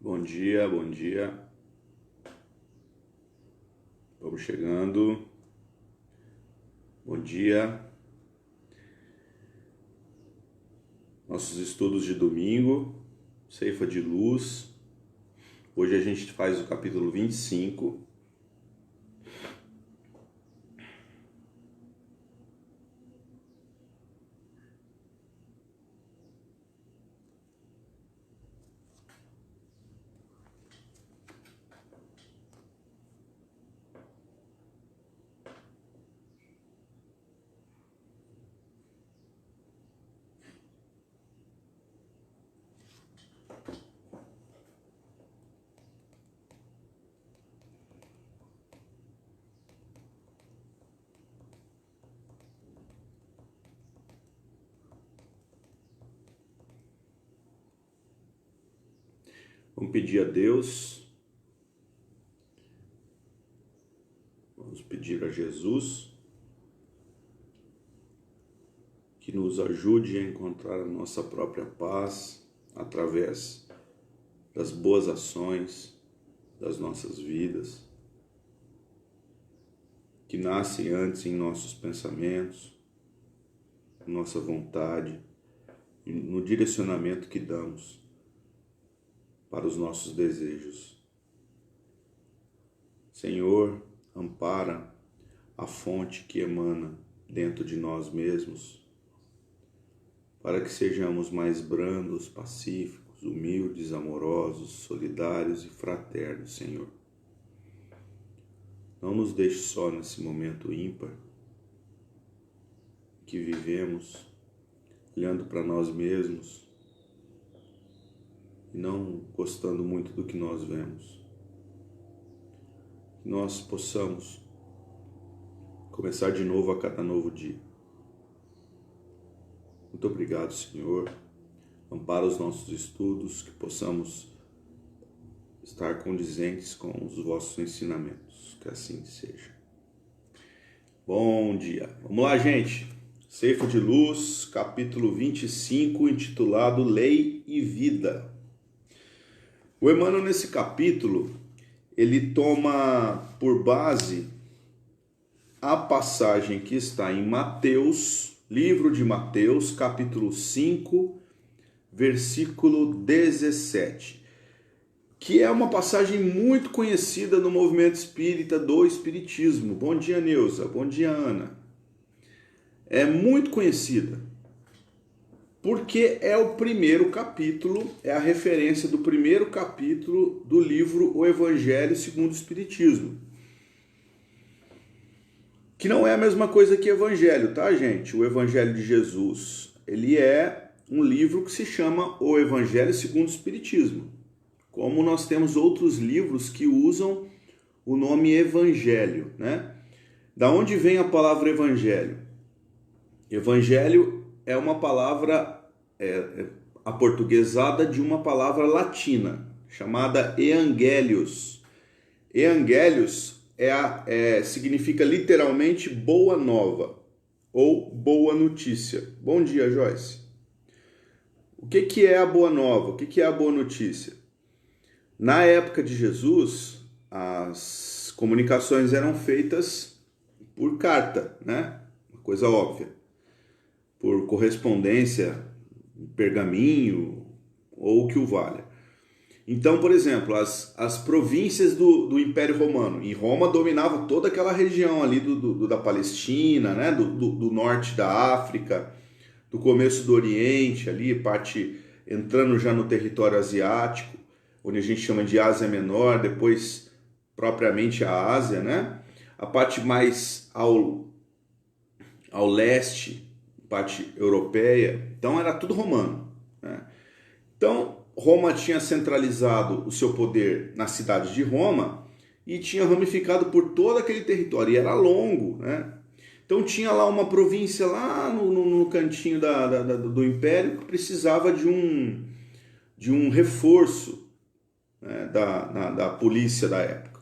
Bom dia, bom dia. Vamos chegando. Bom dia. Nossos estudos de domingo, Ceifa de Luz. Hoje a gente faz o capítulo 25. Vamos pedir a Deus, vamos pedir a Jesus que nos ajude a encontrar a nossa própria paz através das boas ações das nossas vidas, que nascem antes em nossos pensamentos, nossa vontade, no direcionamento que damos para os nossos desejos. Senhor, ampara a fonte que emana dentro de nós mesmos, para que sejamos mais brandos, pacíficos, humildes, amorosos, solidários e fraternos, Senhor. Não nos deixe só nesse momento ímpar que vivemos, olhando para nós mesmos e não gostando muito do que nós vemos. Que nós possamos começar de novo a cada novo dia. Muito obrigado, Senhor. Ampara os nossos estudos, que possamos estar condizentes com os vossos ensinamentos. Que assim seja. Bom dia. Vamos lá, gente. Ceifa de Luz, capítulo 25, intitulado Lei e Vida. O Emmanuel, nesse capítulo, ele toma por base a passagem que está em Mateus, livro de Mateus, capítulo 5, versículo 17, que é uma passagem muito conhecida no movimento espírita do Espiritismo. Bom dia, Neuza. Bom dia, Ana. É muito conhecida, porque é o primeiro capítulo, é a referência do primeiro capítulo do livro O Evangelho segundo o Espiritismo. Que não é a mesma coisa que Evangelho, tá, gente? O Evangelho de Jesus, ele é um livro que se chama O Evangelho segundo o Espiritismo. Como nós temos outros livros que usam o nome Evangelho, né? Da onde vem a palavra Evangelho? Evangelho é uma palavra aportuguesada de uma palavra latina, chamada Evangelius. Evangelius significa literalmente boa nova ou boa notícia. Bom dia, Joyce. O que é a boa nova? O que é a boa notícia? Na época de Jesus, as comunicações eram feitas por carta, né? Uma coisa óbvia. Por correspondência, pergaminho ou o que o valha. Então, por exemplo, as províncias do Império Romano, em Roma dominava toda aquela região ali da Palestina, né? do norte da África, do começo do Oriente, ali, parte entrando já no território asiático, onde a gente chama de Ásia Menor, depois propriamente a Ásia, né? A parte mais ao leste, parte europeia, então era tudo romano, né? Então Roma tinha centralizado o seu poder na cidade de Roma e tinha ramificado por todo aquele território, e era longo, né? Então tinha lá uma província lá no cantinho do império que precisava de um reforço, né, da polícia da época.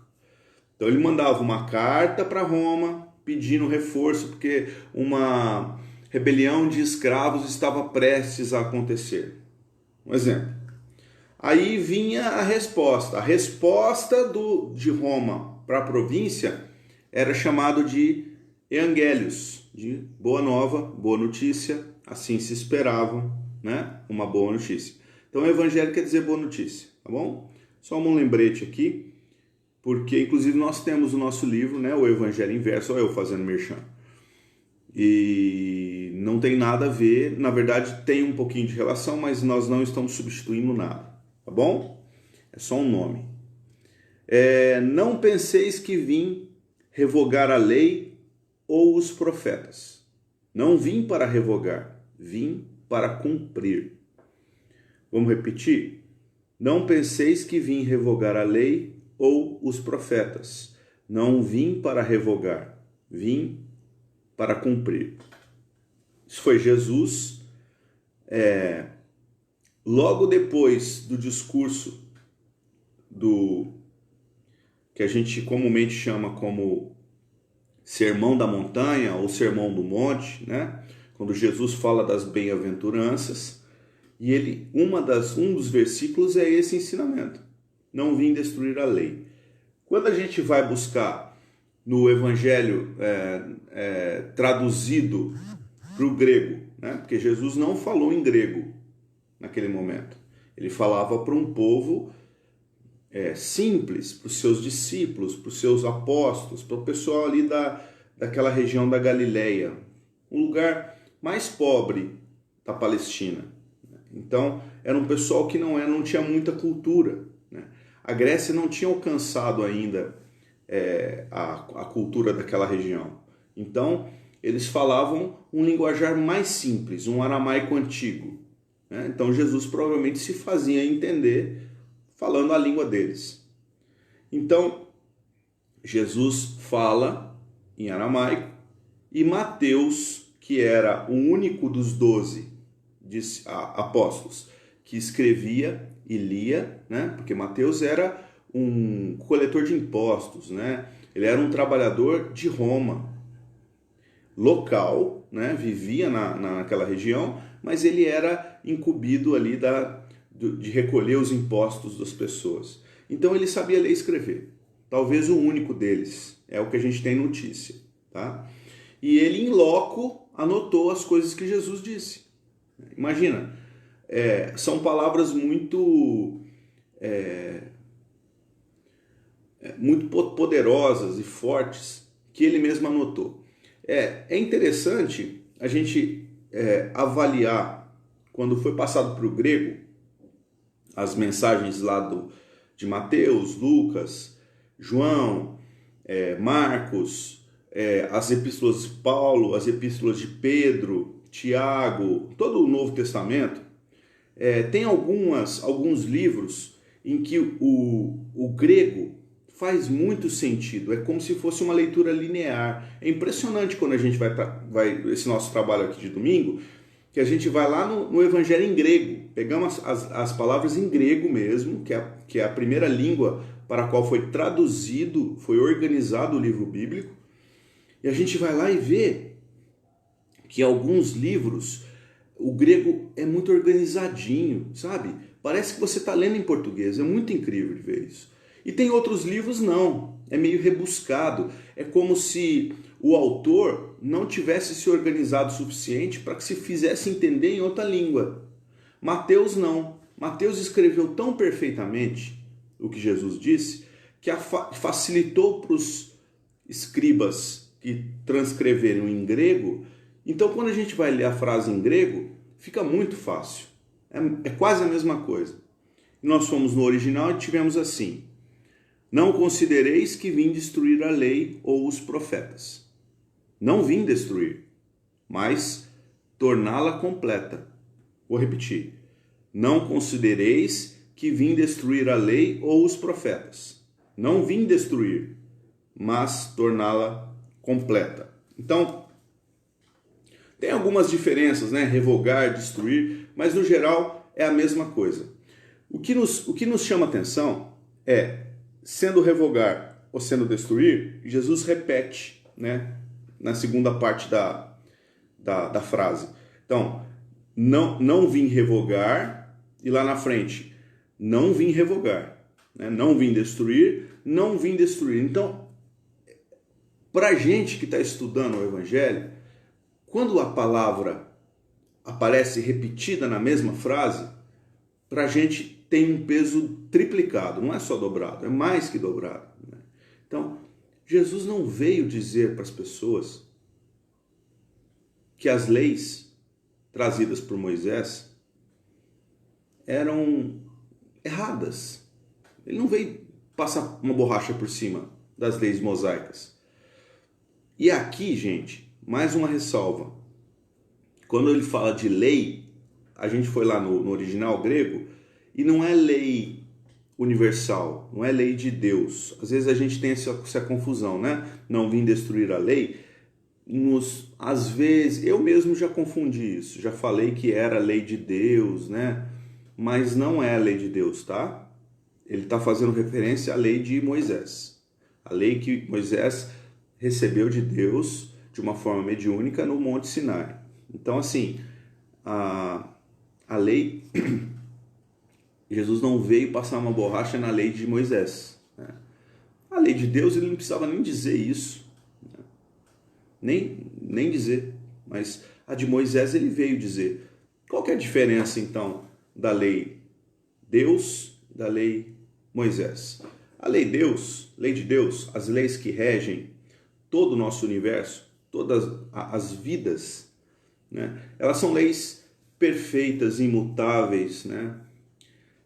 Então ele mandava uma carta para Roma pedindo reforço, porque uma rebelião de escravos estava prestes a acontecer. Um exemplo. Aí vinha a resposta. A resposta de Roma para a província era chamado de Evangelios, de boa nova, boa notícia, assim se esperavam, né? Uma boa notícia. Então, evangelho quer dizer boa notícia, tá bom? Só um lembrete aqui, porque inclusive nós temos o nosso livro, né? O Evangelho Inverso, olha eu fazendo merchan. E não tem nada a ver, na verdade tem um pouquinho de relação, mas nós não estamos substituindo nada, tá bom? É só um nome. Não penseis que vim revogar a lei ou os profetas. Não vim para revogar, vim para cumprir. Vamos repetir? Não penseis que vim revogar a lei ou os profetas. Não vim para revogar, vim para cumprir. Isso foi Jesus, logo depois do discurso que a gente comumente chama como Sermão da Montanha ou Sermão do Monte, né? Quando Jesus fala das bem-aventuranças, e um dos versículos é esse ensinamento: não vim destruir a lei. Quando a gente vai buscar no Evangelho traduzido para o grego, né? Porque Jesus não falou em grego naquele momento, ele falava para um povo simples, para os seus discípulos, para os seus apóstolos, para o pessoal ali daquela região da Galileia, um lugar mais pobre da Palestina. Então, era um pessoal que não tinha muita cultura, né? A Grécia não tinha alcançado ainda a cultura daquela região. Então, eles falavam um linguajar mais simples, um aramaico antigo, né? Então, Jesus provavelmente se fazia entender falando a língua deles. Então, Jesus fala em aramaico e Mateus, que era o único dos 12 apóstolos que escrevia e lia, né? Porque Mateus era um coletor de impostos, né? Ele era um trabalhador de Roma, local, né? Vivia naquela região, mas ele era incumbido ali de recolher os impostos das pessoas. Então ele sabia ler e escrever. Talvez o único deles, é o que a gente tem notícia, tá? E ele em loco anotou as coisas que Jesus disse. Imagina, são palavras muito muito poderosas e fortes que ele mesmo anotou. É interessante a gente avaliar, quando foi passado para o grego, as mensagens lá de Mateus, Lucas, João, Marcos, as epístolas de Paulo, as epístolas de Pedro, Tiago, todo o Novo Testamento, tem alguns livros em que o grego faz muito sentido, é como se fosse uma leitura linear. É impressionante quando a gente vai esse nosso trabalho aqui de domingo, que a gente vai lá no Evangelho em grego, pegamos as palavras em grego mesmo, que é a primeira língua para a qual foi traduzido, foi organizado o livro bíblico, e a gente vai lá e vê que alguns livros, o grego é muito organizadinho, sabe? Parece que você está lendo em português, é muito incrível de ver isso. E tem outros livros não, é meio rebuscado, é como se o autor não tivesse se organizado o suficiente para que se fizesse entender em outra língua. Mateus não. Mateus escreveu tão perfeitamente o que Jesus disse que facilitou para os escribas que transcreveram em grego. Então, quando a gente vai ler a frase em grego, fica muito fácil. É quase a mesma coisa. Nós fomos no original e tivemos assim: não considereis que vim destruir a lei ou os profetas. Não vim destruir, mas torná-la completa. Vou repetir. Não considereis que vim destruir a lei ou os profetas. Não vim destruir, mas torná-la completa. Então, tem algumas diferenças, né? Revogar, destruir, mas no geral é a mesma coisa. O que nos chama atenção é, sendo revogar ou sendo destruir, Jesus repete, né? Na segunda parte da frase. Então, não vim revogar, e lá na frente, Não vim revogar, né? Não vim destruir, não vim destruir. Então, para a gente que está estudando o Evangelho, quando a palavra aparece repetida na mesma frase, para a gente tem um peso triplicado, não é só dobrado, é mais que dobrado, né? Então, Jesus não veio dizer para as pessoas que as leis trazidas por Moisés eram erradas. Ele não veio passar uma borracha por cima das leis mosaicas. E aqui, gente, mais uma ressalva. Quando ele fala de lei, a gente foi lá no original grego, e não é lei universal, não é lei de Deus. Às vezes a gente tem essa confusão, né? Não vim destruir a lei. Às vezes, eu mesmo já confundi isso, já falei que era a lei de Deus, né? Mas não é a lei de Deus, tá? Ele está fazendo referência à lei de Moisés. A lei que Moisés recebeu de Deus de uma forma mediúnica no Monte Sinai. Então, assim, a lei, Jesus não veio passar uma borracha na lei de Moisés, né? A lei de Deus, ele não precisava nem dizer isso, né? nem dizer, mas a de Moisés ele veio dizer. Qual que é a diferença, então, da lei Deus e da lei Moisés? A lei de Deus, as leis que regem todo o nosso universo, todas as vidas, né? Elas são leis perfeitas, imutáveis, né?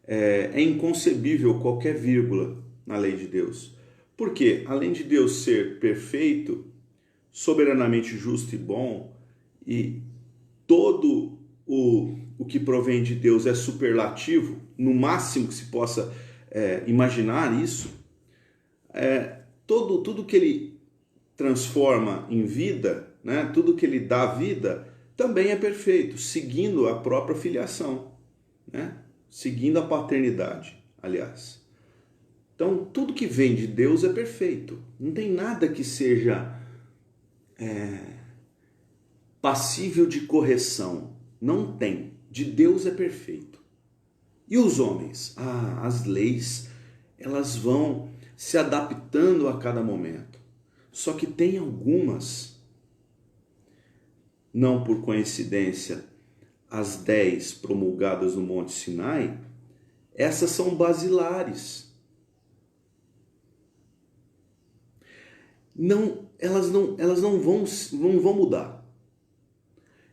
É inconcebível qualquer vírgula na lei de Deus. Porque, além de Deus ser perfeito, soberanamente justo e bom, e todo o que provém de Deus é superlativo, no máximo que se possa imaginar isso, tudo que ele transforma em vida, né? Tudo que ele dá vida, também é perfeito, seguindo a própria filiação, né? Seguindo a paternidade, aliás. Então, tudo que vem de Deus é perfeito. Não tem nada que seja passível de correção. Não tem. De Deus é perfeito. E os homens? As leis, elas vão se adaptando a cada momento. Só que tem algumas, não por coincidência, as 10 promulgadas no Monte Sinai, essas são basilares. Elas não vão mudar.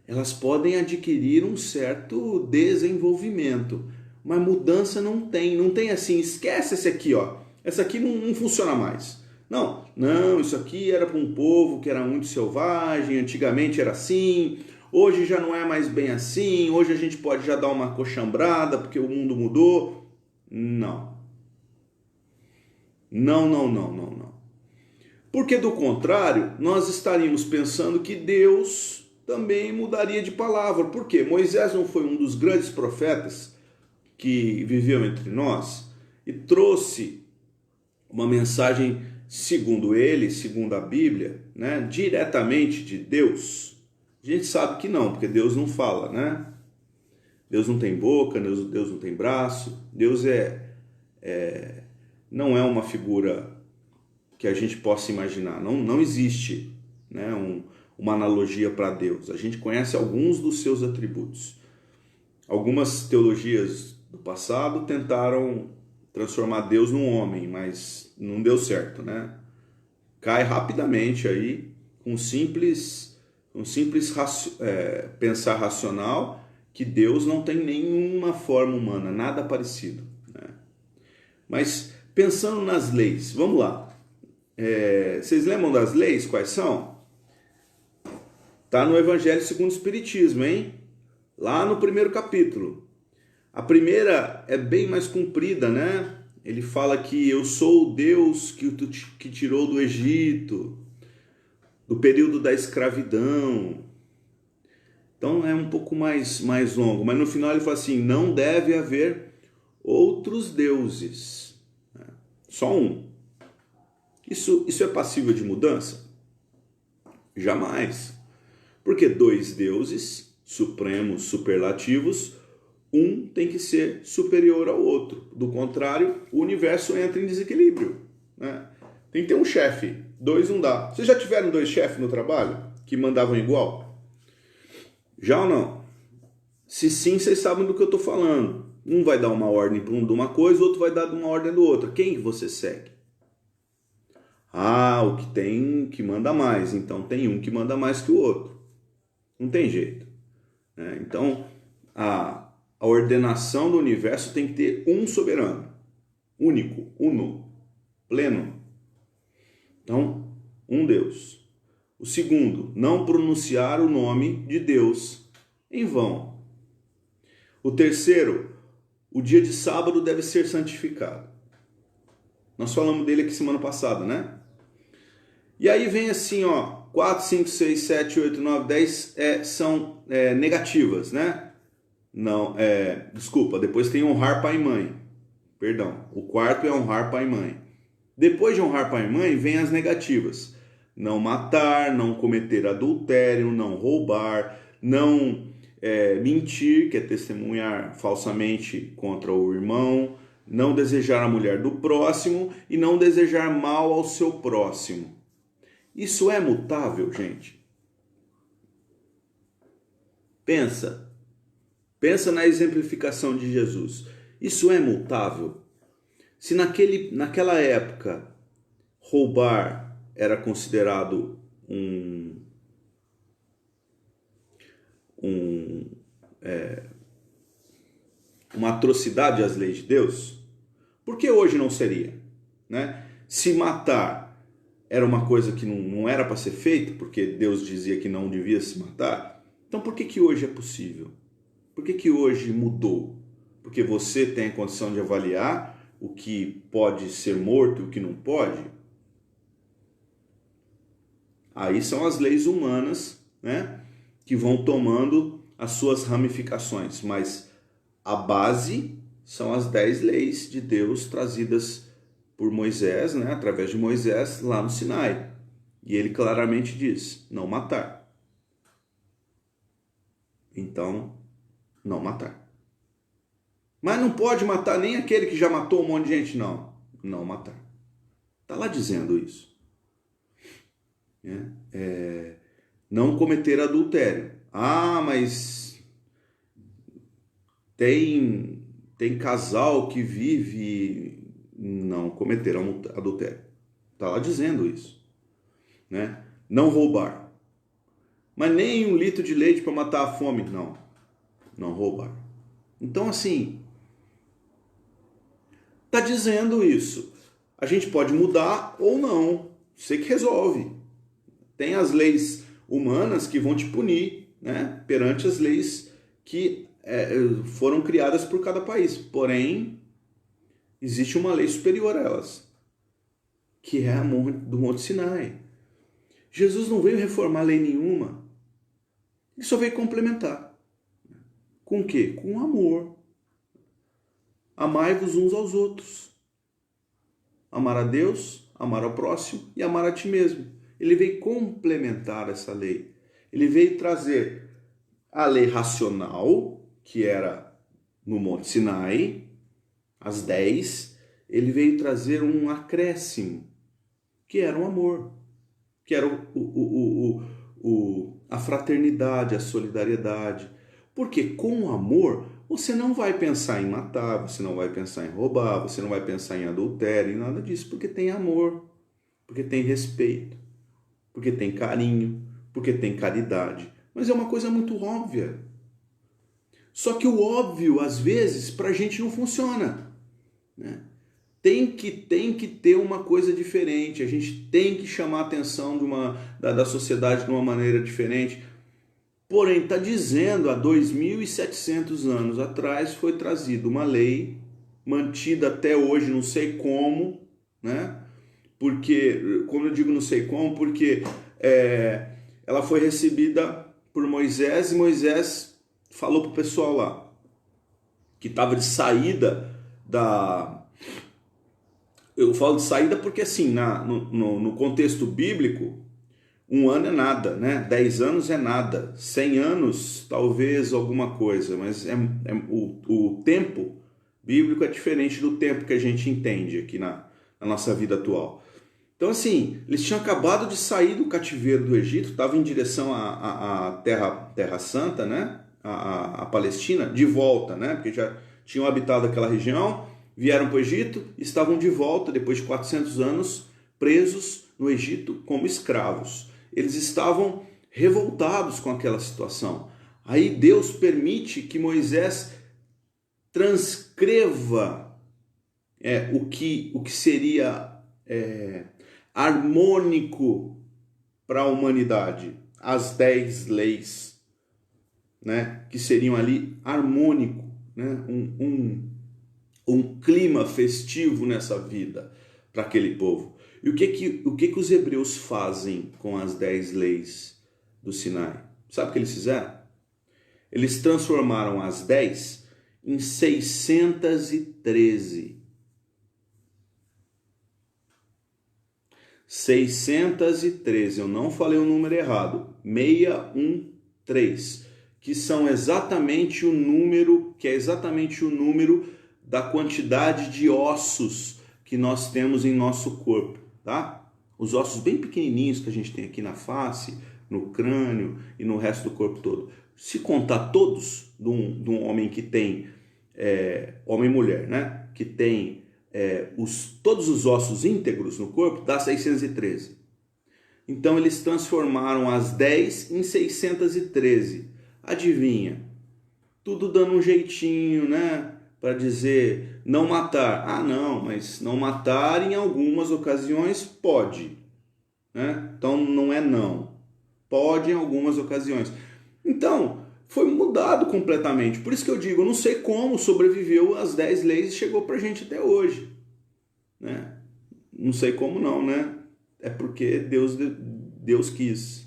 Elas podem adquirir um certo desenvolvimento, mas mudança não tem assim, esquece esse aqui, ó. Essa aqui não funciona mais. Não, isso aqui era para um povo que era muito selvagem, antigamente era assim, hoje já não é mais bem assim, hoje a gente pode já dar uma coxambrada porque o mundo mudou. Não. Porque do contrário, nós estaríamos pensando que Deus também mudaria de palavra. Por quê? Moisés não foi um dos grandes profetas que viveu entre nós e trouxe uma mensagem, segundo ele, segundo a Bíblia, né, diretamente de Deus? A gente sabe que não, porque Deus não fala, né? Deus não tem boca, Deus não tem braço, Deus não é uma figura que a gente possa imaginar, não existe, né, uma analogia para Deus. A gente conhece alguns dos seus atributos. Algumas teologias do passado tentaram transformar Deus num homem, mas não deu certo, né? Cai rapidamente aí com simples pensar racional que Deus não tem nenhuma forma humana, nada parecido, né? Mas pensando nas leis, vamos lá. Vocês lembram das leis? Quais são? Tá no Evangelho segundo o Espiritismo, hein? Lá no primeiro capítulo. A primeira é bem mais comprida, né? Ele fala que eu sou o Deus que tirou do Egito, do período da escravidão. Então é um pouco mais longo. Mas no final ele fala assim, não deve haver outros deuses. Só um. Isso é passível de mudança? Jamais. Porque 2 deuses supremos, superlativos, um tem que ser superior ao outro. Do contrário, o universo entra em desequilíbrio, né? Tem que ter um chefe, dois não dá. Vocês já tiveram dois chefes no trabalho que mandavam igual? Já ou não? Se sim, vocês sabem do que eu estou falando. Um vai dar uma ordem para um de uma coisa, o outro vai dar uma ordem do outro. Quem você segue? Ah, o que tem que manda mais. Então tem um que manda mais que o outro. Não tem jeito, né? Então a ordenação do universo tem que ter um soberano, único, uno, pleno. Então, um Deus. O segundo, não pronunciar o nome de Deus em vão. O terceiro, o dia de sábado deve ser santificado. Nós falamos dele aqui semana passada, né? E aí vem assim, ó, 4, 5, 6, 7, 8, 9, 10 são negativas, né? Não, desculpa, depois tem honrar pai e mãe. Perdão, o quarto é honrar pai e mãe. Depois de honrar pai e mãe, vem as negativas. Não matar, não cometer adultério, não roubar, não mentir, que é testemunhar falsamente contra o irmão, não desejar a mulher do próximo e não desejar mal ao seu próximo. Isso é mutável, gente? Pensa na exemplificação de Jesus. Isso é mutável? Se naquela época roubar era considerado uma atrocidade às leis de Deus, por que hoje não seria, né? Se matar era uma coisa que não era para ser feito, porque Deus dizia que não devia se matar, então por que hoje é possível? Por que hoje mudou? Porque você tem a condição de avaliar o que pode ser morto e o que não pode? Aí são as leis humanas, né, que vão tomando as suas ramificações, mas a base são as 10 leis de Deus trazidas por Moisés, né, através de Moisés lá no Sinai. E ele claramente diz, não matar. Então, não matar. Mas não pode matar nem aquele que já matou um monte de gente, não. Não matar. Está lá dizendo isso. Não cometer adultério. Ah, mas tem casal que vive... Não cometer adultério. Está lá dizendo isso, né? Não roubar. Mas nem 1 litro de leite para matar a fome. Não roubar. Então, assim, está dizendo isso. A gente pode mudar ou não. Você que resolve. Tem as leis humanas que vão te punir, né, perante as leis que foram criadas por cada país. Porém, existe uma lei superior a elas, que é a do Monte Sinai. Jesus não veio reformar lei nenhuma. Ele só veio complementar. Com o quê? Com amor. Amai-vos uns aos outros. Amar a Deus, amar ao próximo e amar a ti mesmo. Ele veio complementar essa lei. Ele veio trazer a lei racional, que era no Monte Sinai, as 10, ele veio trazer um acréscimo, que era o amor, que era a fraternidade, a solidariedade. Porque com o amor, você não vai pensar em matar, você não vai pensar em roubar, você não vai pensar em adultério, em nada disso, porque tem amor, porque tem respeito, porque tem carinho, porque tem caridade. Mas é uma coisa muito óbvia. Só que o óbvio, às vezes, para a gente não funciona, né? Tem que ter uma coisa diferente, a gente tem que chamar a atenção da sociedade de uma maneira diferente. Porém, está dizendo, há 2.700 anos atrás foi trazida uma lei, mantida até hoje, não sei como, né? Porque, como eu digo não sei como, porque ela foi recebida por Moisés, e Moisés falou para o pessoal lá, que estava de saída da... Eu falo de saída porque, assim, no contexto bíblico, Um ano é nada, né? 10 anos é nada. 100 anos, talvez alguma coisa, mas o tempo bíblico é diferente do tempo que a gente entende aqui na nossa vida atual. Então, assim, eles tinham acabado de sair do cativeiro do Egito, estavam em direção à Terra Santa, né? A Palestina, de volta, né? Porque já tinham habitado aquela região, vieram para o Egito, estavam de volta depois de 400 anos presos no Egito como escravos. Eles estavam revoltados com aquela situação. Aí Deus permite que Moisés transcreva o que seria harmônico para a humanidade, as 10 leis, né, que seriam ali harmônico, né, um clima festivo nessa vida para aquele povo. E o que os hebreus fazem com as 10 leis do Sinai? Sabe o que eles fizeram? Eles transformaram as 10 em 613. 613, eu não falei o número errado, 613, que são exatamente o número, da quantidade de ossos que nós temos em nosso corpo, tá? Os ossos bem pequenininhos que a gente tem aqui na face, no crânio e no resto do corpo todo. Se contar todos de um homem que tem, homem e mulher, né? Que tem todos os ossos íntegros no corpo, dá 613. Então eles transformaram as 10 em 613. Adivinha? Tudo dando um jeitinho, né? Para dizer não matar. Ah, não, mas não matar em algumas ocasiões pode, né? Então não é não. Pode em algumas ocasiões. Então, foi mudado completamente. Por isso que eu digo, eu não sei como sobreviveu as 10 leis e chegou pra gente até hoje, né? Não sei como não, né? É porque Deus quis.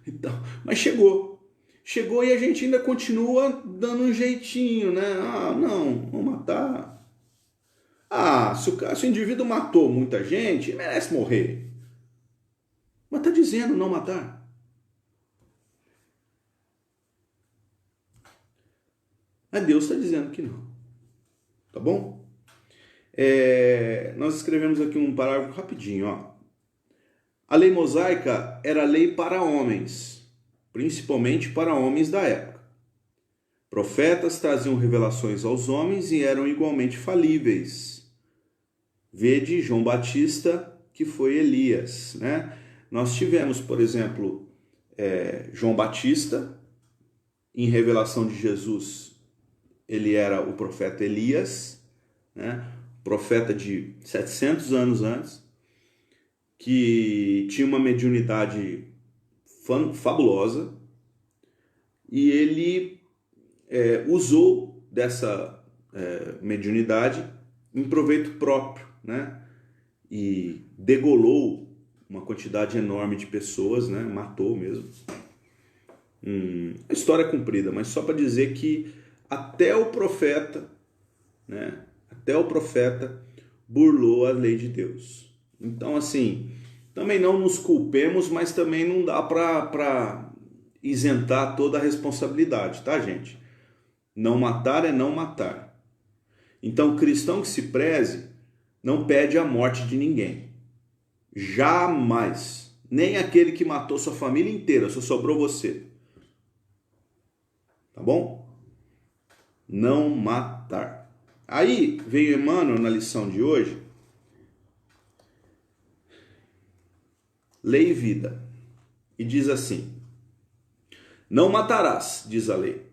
Então, mas chegou. Chegou e a gente ainda continua dando um jeitinho, né? Ah, não, vamos matar. Ah, se o indivíduo matou muita gente, merece morrer. Mas tá dizendo não matar. Mas Deus está dizendo que não. Tá bom? Nós escrevemos aqui um parágrafo rapidinho. Ó. A lei mosaica era lei para homens, principalmente para homens da época. Profetas traziam revelações aos homens e eram igualmente falíveis. Vede João Batista, que foi Elias. Né? Nós tivemos, por exemplo, João Batista, em revelação de Jesus, ele era o profeta Elias, né? Profeta de 700 anos antes, que tinha uma mediunidade fabulosa, e ele usou dessa mediunidade em proveito próprio, né? E degolou uma quantidade enorme de pessoas, né? Matou mesmo. A história é comprida, mas só para dizer que até o profeta, né? Até o profeta burlou a lei de Deus. Então, assim, também não nos culpemos, mas também não dá para isentar toda a responsabilidade, tá, gente? Não matar é não matar. Então, o cristão que se preze não pede a morte de ninguém. Jamais. Nem aquele que matou sua família inteira, só sobrou você. Tá bom? Não matar. Aí veio Emmanuel na lição de hoje. Lei e vida. E diz assim: não matarás, diz a lei.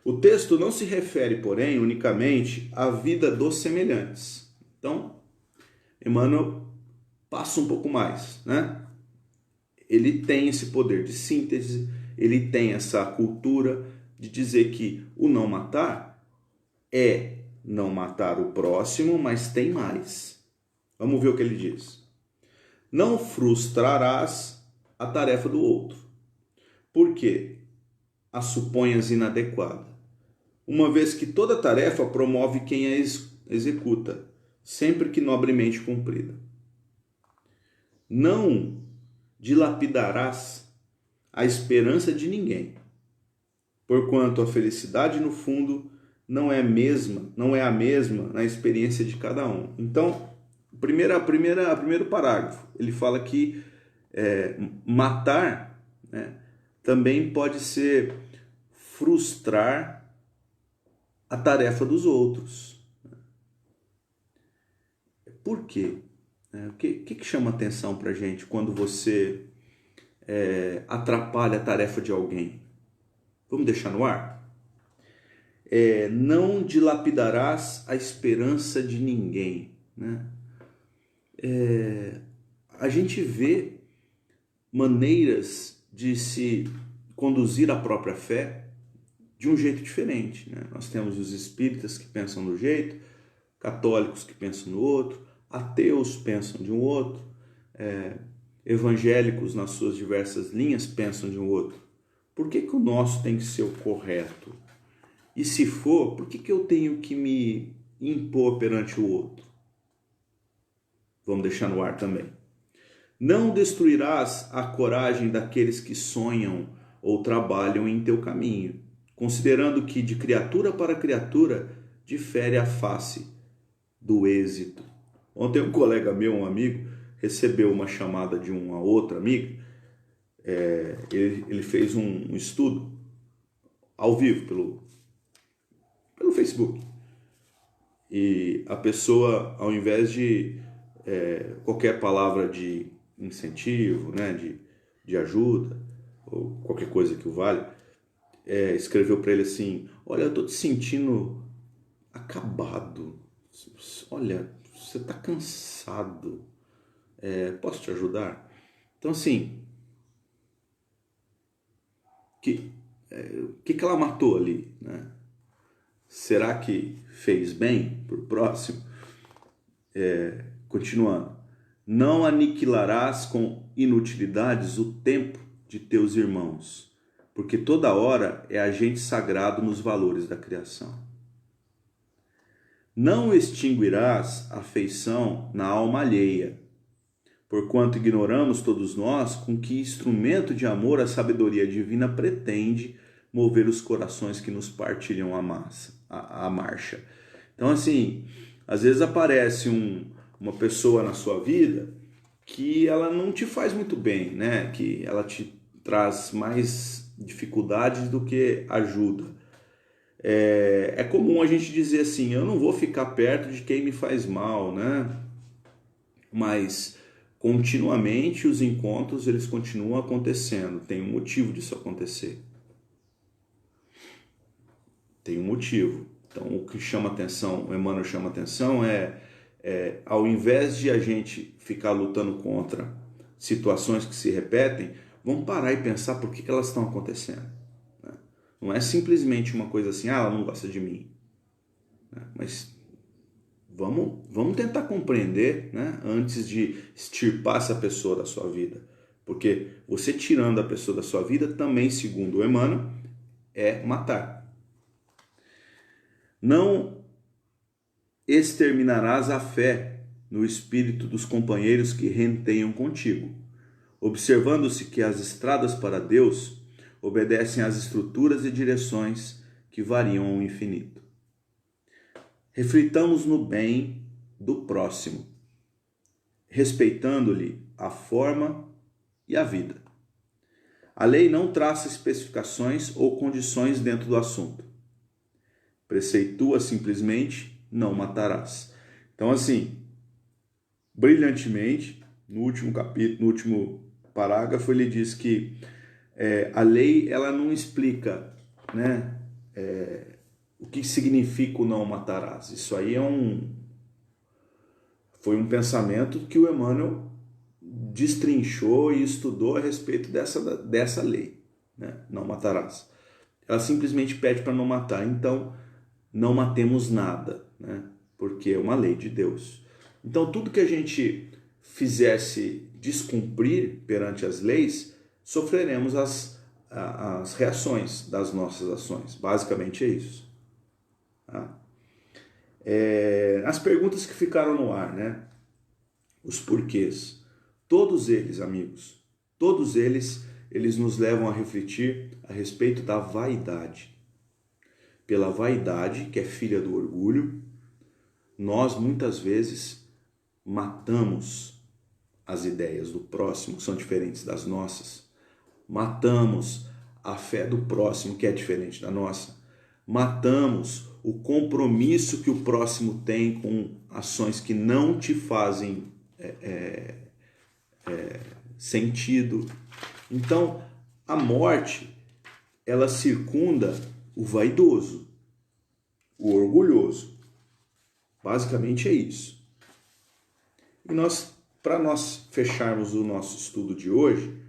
O texto não se refere, porém, unicamente à vida dos semelhantes. Então, Emmanuel passa um pouco mais, né? Ele tem esse poder de síntese, ele tem essa cultura de dizer que o não matar é não matar o próximo, mas tem mais. Vamos ver o que ele diz. Não frustrarás a tarefa do outro, porque a suponhas inadequada, uma vez que toda tarefa promove quem a executa, sempre que nobremente cumprida. Não dilapidarás a esperança de ninguém, porquanto a felicidade no fundo não é a mesma na experiência de cada um. Então, primeiro parágrafo, ele fala que matar, né, também pode ser frustrar a tarefa dos outros. Por quê? O que chama atenção para a gente quando você atrapalha a tarefa de alguém? Vamos deixar no ar? Não dilapidarás a esperança de ninguém, né? A gente vê maneiras de se conduzir a própria fé de um jeito diferente, né? Nós temos os espíritas que pensam de um jeito, católicos que pensam no outro, ateus pensam de um outro, evangélicos nas suas diversas linhas pensam de um outro. Por que o nosso tem que ser o correto? E se for, por que eu tenho que me impor perante o outro? Vamos deixar no ar também. Não destruirás a coragem daqueles que sonham ou trabalham em teu caminho, considerando que de criatura para criatura difere a face do êxito. Ontem um colega meu, um amigo, recebeu uma chamada de uma outra amiga. Ele fez um estudo ao vivo pelo Facebook. E a pessoa, ao invés de qualquer palavra de incentivo, né, de ajuda, ou qualquer coisa que o valha, escreveu para ele assim: olha, eu estou te sentindo acabado, olha, você está cansado, posso te ajudar? Então assim, o que ela matou ali, né? Será que fez bem por próximo? Continuando. Não aniquilarás com inutilidades o tempo de teus irmãos, porque toda hora é agente sagrado nos valores da criação. Não extinguirás a afeição na alma alheia, porquanto ignoramos todos nós com que instrumento de amor a sabedoria divina pretende mover os corações que nos partilham a marcha. Então, assim, às vezes aparece uma pessoa na sua vida que ela não te faz muito bem, né? Que ela te traz mais dificuldades do que ajuda. É comum a gente dizer assim: eu não vou ficar perto de quem me faz mal, né? Mas continuamente os encontros eles continuam acontecendo. Tem um motivo disso acontecer. Tem um motivo. Então, o que chama atenção, o Emmanuel chama atenção ao invés de a gente ficar lutando contra situações que se repetem, vamos parar e pensar por que elas estão acontecendo. Né? Não é simplesmente uma coisa assim: ela não gosta de mim. Né? Mas vamos tentar compreender, né, antes de extirpar essa pessoa da sua vida. Porque você tirando a pessoa da sua vida também, segundo o Emmanuel, é matar. Não exterminarás a fé no espírito dos companheiros que rentenham contigo, observando-se que as estradas para Deus obedecem às estruturas e direções que variam ao infinito. Reflitamos no bem do próximo, respeitando-lhe a forma e a vida. A lei não traça especificações ou condições dentro do assunto. Preceitua simplesmente: não matarás. Então, assim, brilhantemente, no último capítulo, no último parágrafo, ele diz que a lei ela não explica, né, o que significa o não matarás. Isso aí foi um pensamento que o Emmanuel destrinchou e estudou a respeito dessa lei, né? Não matarás. Ela simplesmente pede para não matar. Então, não matemos nada, né? Porque é uma lei de Deus. Então, tudo que a gente fizesse descumprir perante as leis, sofreremos as reações das nossas ações. Basicamente é isso. Tá? As perguntas que ficaram no ar, né? Os porquês. Todos eles, amigos, Todos eles nos levam a refletir a respeito da vaidade. Pela vaidade, que é filha do orgulho, nós muitas vezes matamos as ideias do próximo, que são diferentes das nossas. Matamos a fé do próximo, que é diferente da nossa. Matamos o compromisso que o próximo tem com ações que não te fazem sentido. Então, a morte, ela circunda o vaidoso, o orgulhoso. Basicamente é isso. E para nós fecharmos o nosso estudo de hoje,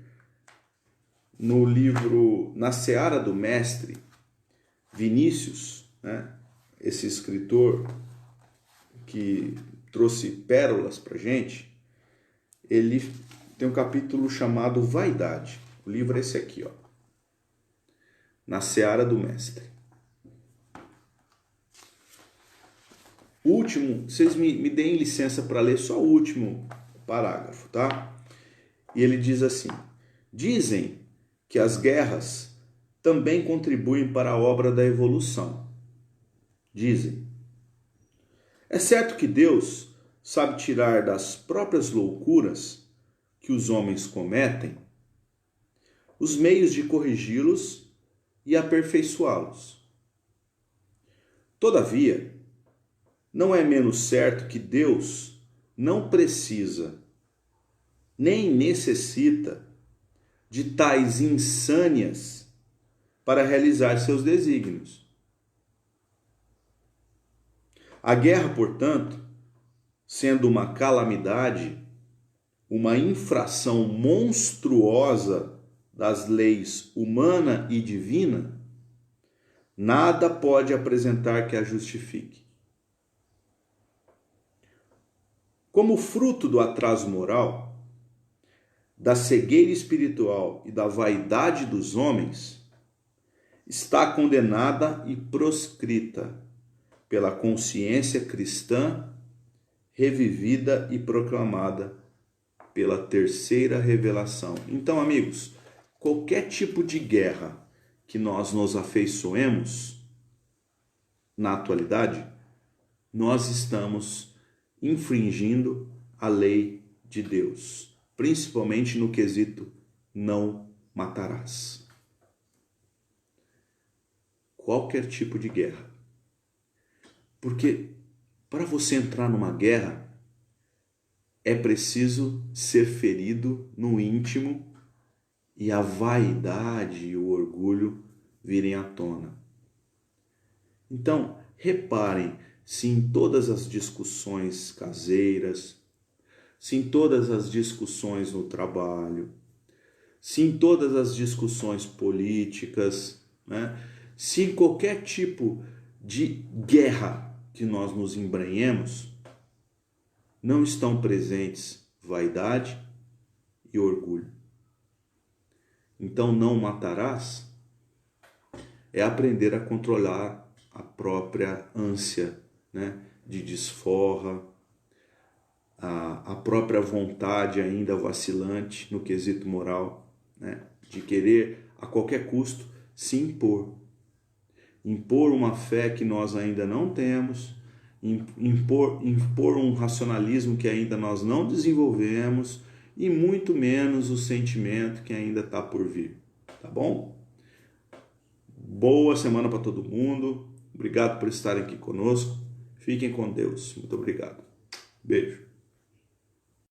no livro Na Seara do Mestre, Vinícius, né, esse escritor que trouxe pérolas para a gente, ele tem um capítulo chamado Vaidade. O livro é esse aqui, ó. Na Seara do Mestre. O último, vocês me deem licença para ler só o último parágrafo, tá? E ele diz assim: dizem que as guerras também contribuem para a obra da evolução. Dizem. É certo que Deus sabe tirar das próprias loucuras que os homens cometem os meios de corrigi-los e aperfeiçoá-los. Todavia, não é menos certo que Deus não precisa nem necessita de tais insânias para realizar seus desígnios. A guerra, portanto, sendo uma calamidade, uma infração monstruosa das leis humana e divina, nada pode apresentar que a justifique. Como fruto do atraso moral, da cegueira espiritual e da vaidade dos homens, está condenada e proscrita pela consciência cristã, revivida e proclamada pela terceira revelação. Então, amigos, qualquer tipo de guerra que nós nos afeiçoemos, na atualidade, nós estamos infringindo a lei de Deus, principalmente no quesito não matarás. Qualquer tipo de guerra. Porque para você entrar numa guerra, é preciso ser ferido no íntimo e a vaidade e o orgulho virem à tona. Então, reparem se em todas as discussões caseiras, se em todas as discussões no trabalho, se em todas as discussões políticas, né, se em qualquer tipo de guerra que nós nos embrenhemos, não estão presentes vaidade e orgulho. Então, não matarás é aprender a controlar a própria ânsia, né, de desforra, a própria vontade ainda vacilante no quesito moral, né, de querer a qualquer custo se impor. Impor uma fé que nós ainda não temos, impor um racionalismo que ainda nós não desenvolvemos e muito menos o sentimento que ainda está por vir, tá bom? Boa semana para todo mundo, obrigado por estarem aqui conosco, fiquem com Deus, muito obrigado, beijo.